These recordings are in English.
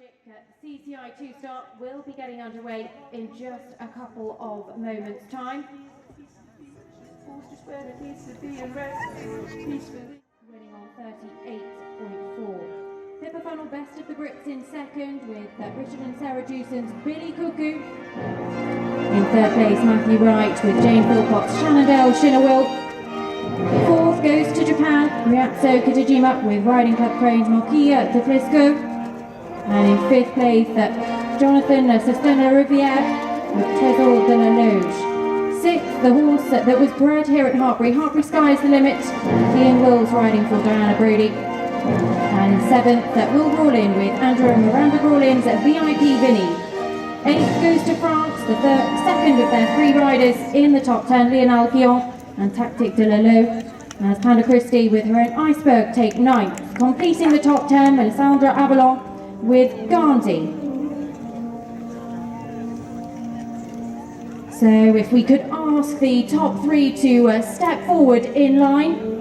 Magic CCI 2-star will be getting underway in just a couple of moments' time. Winning on 38.4. Pippa Funnel best of the Brits in second, with Richard and Sarah Dewson's Billy Cuckoo. In third place, Matthew Wright with Jane Philpott's Shannondale Shinawil. Fourth goes to Japan, Ryatso Kitajima with Riding Club Crane's Marquia de Flisco. And in fifth place, Jonathan Sestena Riviere with Trésor de la Loge. Sixth, the horse that was bred here at Hartpury, Hartpury Sky's the Limit, Ian Wills riding for Diana Brady. And in seventh, Will Rawlin with Andrew and Miranda Rawlins at VIP Vinny. Eighth goes to France, the second of their three riders in the top 10, Lionel Guillon and Tactique de la Loge. As Panda Christie with her own Iceberg take ninth. Completing the top 10, Melisandre Avalon with Gandhi. So if we could ask the top three to step forward in line.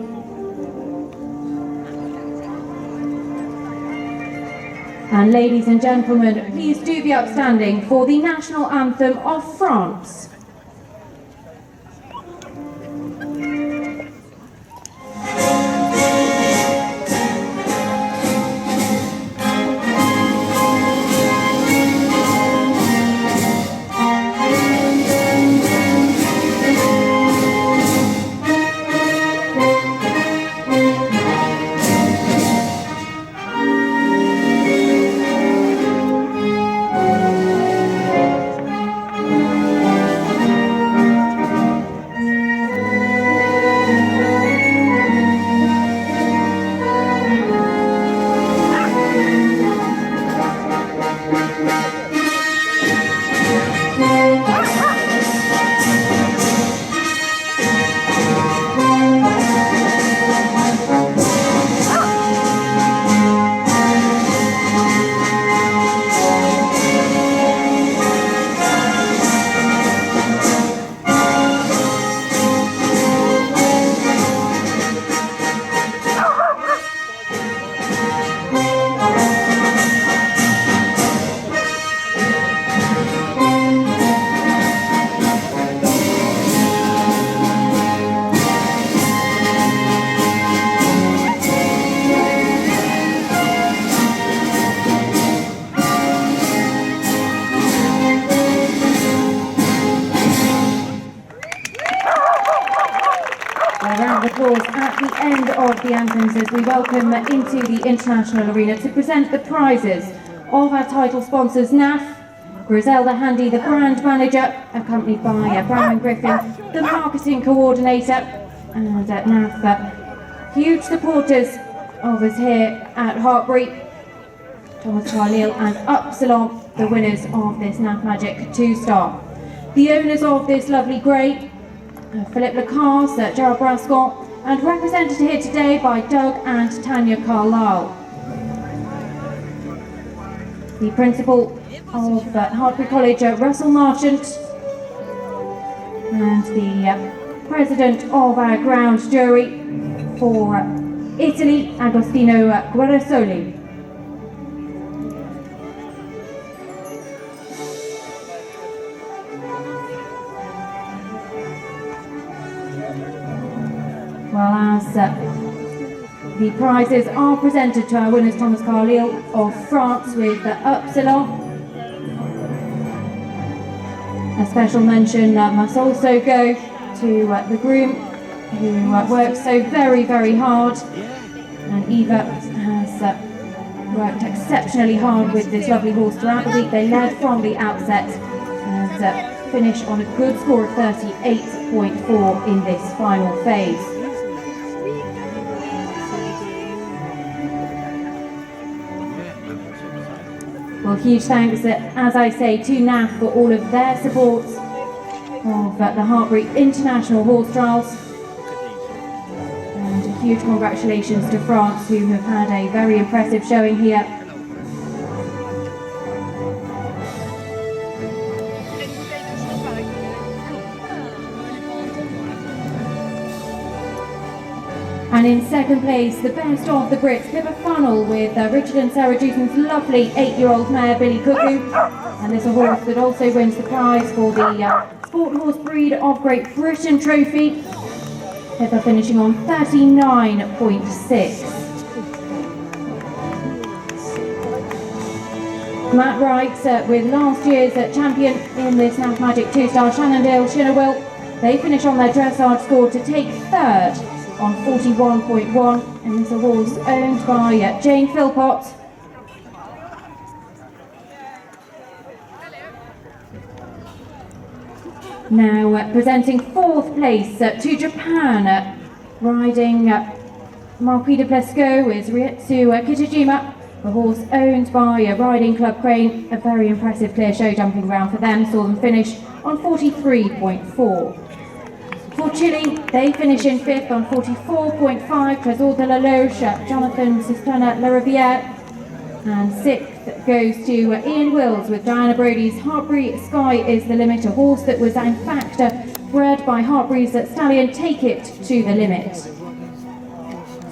And ladies and gentlemen, please do be upstanding for the national anthem of France. At the end of the anthems as we welcome into the international arena to present the prizes of our title sponsors, NAF, Griselda Handy, the brand manager, accompanied by Bramman Griffin, the marketing coordinator, and NAF, huge supporters of us here at Hartpury, Thomas Carlyle and Upsilon, the winners of this NAF Magic 2-star. The owners of this lovely grey, Philippe Lacasse, Gerald Brascon, and represented here today by Doug and Tanya Carlisle. The principal of Hartpury College, Russell Marchant, and the president of our ground jury for Italy, Agostino Guerrasoli. Well, as the prizes are presented to our winners, Thomas Carlyle of France with Upsilon. A special mention must also go to the groom, who works so very, very hard. And Eva has worked exceptionally hard with this lovely horse throughout the week. They led from the outset and finished on a good score of 38.4 in this final phase. Well, huge thanks, as I say, to NAF for all of their support of the Hartpury International Horse Trials. And a huge congratulations to France, who have had a very impressive showing here. And in second place, the best of the Brits, Pippa Funnel with Richard and Sarah Dewson's lovely 8-year-old mare, Billy Cuckoo. And there's a horse that also wins the prize for the Sport Horse Breed of Great Britain trophy. Pippa finishing on 39.6. Matt Wright with last year's champion in this NAF Magic 2-star, Shannondale Shinnerwill. They finish on their dressage score to take third on 41.1, and this is a horse owned by Jane Philpott. Now presenting fourth place to Japan, riding Marquis de Plesco is Ryetsu Kitajima, a horse owned by Riding Club Crane. A very impressive clear show jumping round for them, saw them finish on 43.4. For Chile, they finish in fifth on 44.5, Trésor de la Loge, Jonathan Sistana La Rivière. And sixth goes to Ian Wills with Diana Brody's Hartpury, Sky is the Limit, a horse that was in fact bred by Hartpury's stallion Take It to the Limit.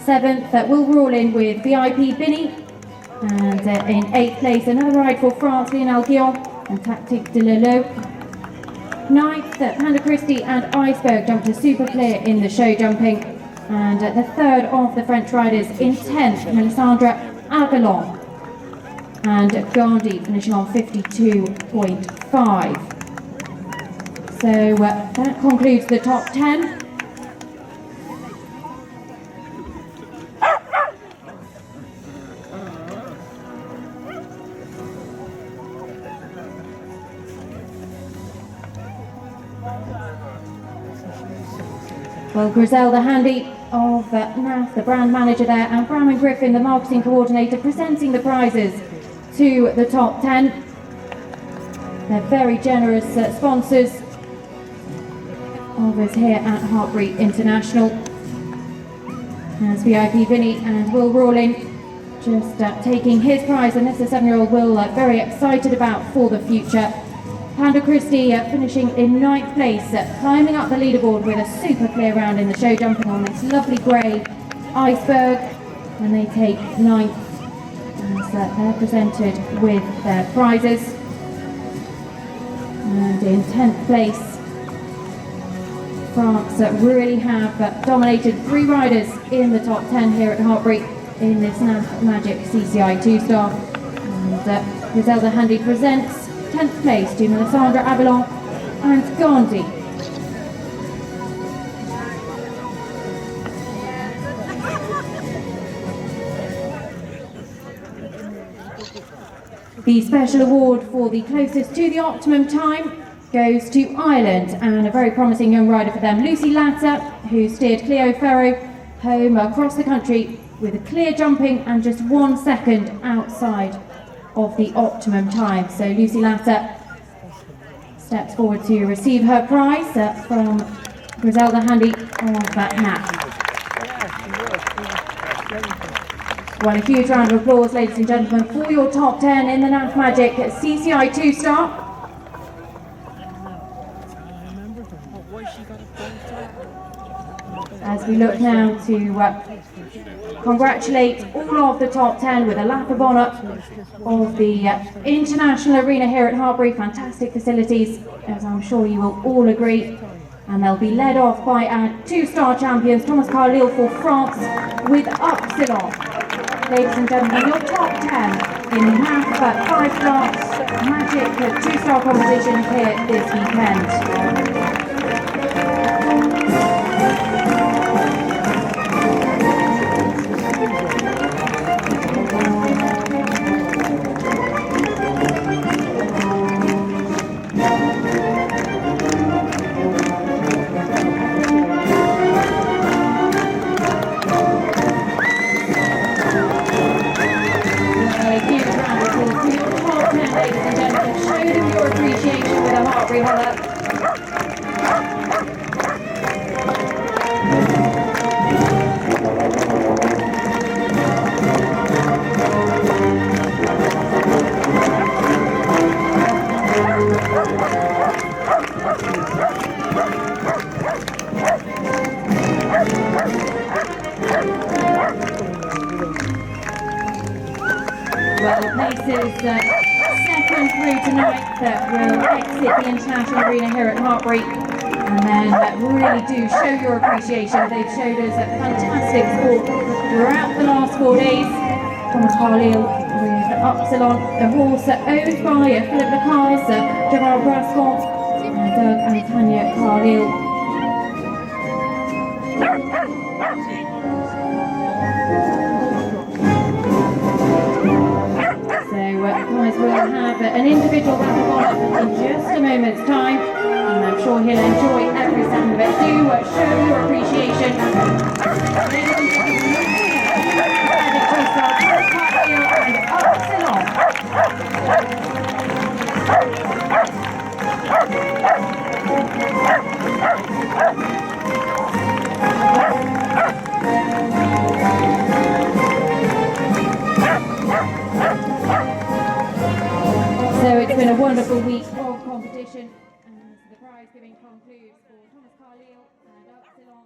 Seventh, Will Rawlin with VIP Binny. And in eighth place, another ride for France, Lionel Guillaume and Tactique de Lelo. Ninth, Panda Christie and Iceberg jumped a super clear in the show jumping. And the third of the French riders in 10th, Melisandre Avalon. And Gandhi finishing on 52.5. So that concludes the top 10. Well, Griselda Handy of NAF, the brand manager there, and Bram Griffin, the marketing coordinator, presenting the prizes to the top 10. They're very generous sponsors of us here at Hartpury International. As VIP Vinny and Will Rawlin just taking his prize, and this is a 7-year-old Will very excited about for the future. Panda Christie finishing in 9th place, climbing up the leaderboard with a super clear round in the show, jumping on this lovely grey Iceberg, and they take 9th as they're presented with their prizes. And in 10th place, France really have dominated 3 riders in the top 10 here at Hartpury in this NAF Magic CCI 2-star. And Griselda Handy presents 10th place to Melisandre Avalon and Gandhi. The special award for the closest to the optimum time goes to Ireland, and a very promising young rider for them, Lucy Latta, who steered Cleo Ferro home across the country with a clear jumping and just 1 second outside of the optimum time. So Lucy Latta steps forward to receive her prize from Griselda Handy of NAF. Well, a huge round of applause, ladies and gentlemen, for your top 10 in the NAF Magic CCI 2-star. As we look now to congratulate all of the top 10 with a lap of honour of the International Arena here at Hartpury. Fantastic facilities, as I'm sure you will all agree. And they'll be led off by our 2-star champions, Thomas Carlyle for France with Upsilon. Ladies and gentlemen, your top 10 in the NAF 5-star Magic 2-star competition here this weekend. horses second through tonight that will exit the International Arena here at Hartpury, and then really do show your appreciation. They've showed us a fantastic sport throughout the last 4 days. Thomas Carlyle with Upsilon, the horse owned by Philip Lacaze, Gerard Brascott, Doug and Tanya Carlyle. Guys, we'll have an individual round of honour in just a moment's time, and I'm sure he'll enjoy every second of it. Do show your appreciation. So it's been a wonderful week of competition, and the prize giving concludes for Thomas Carlyle and Upsilon.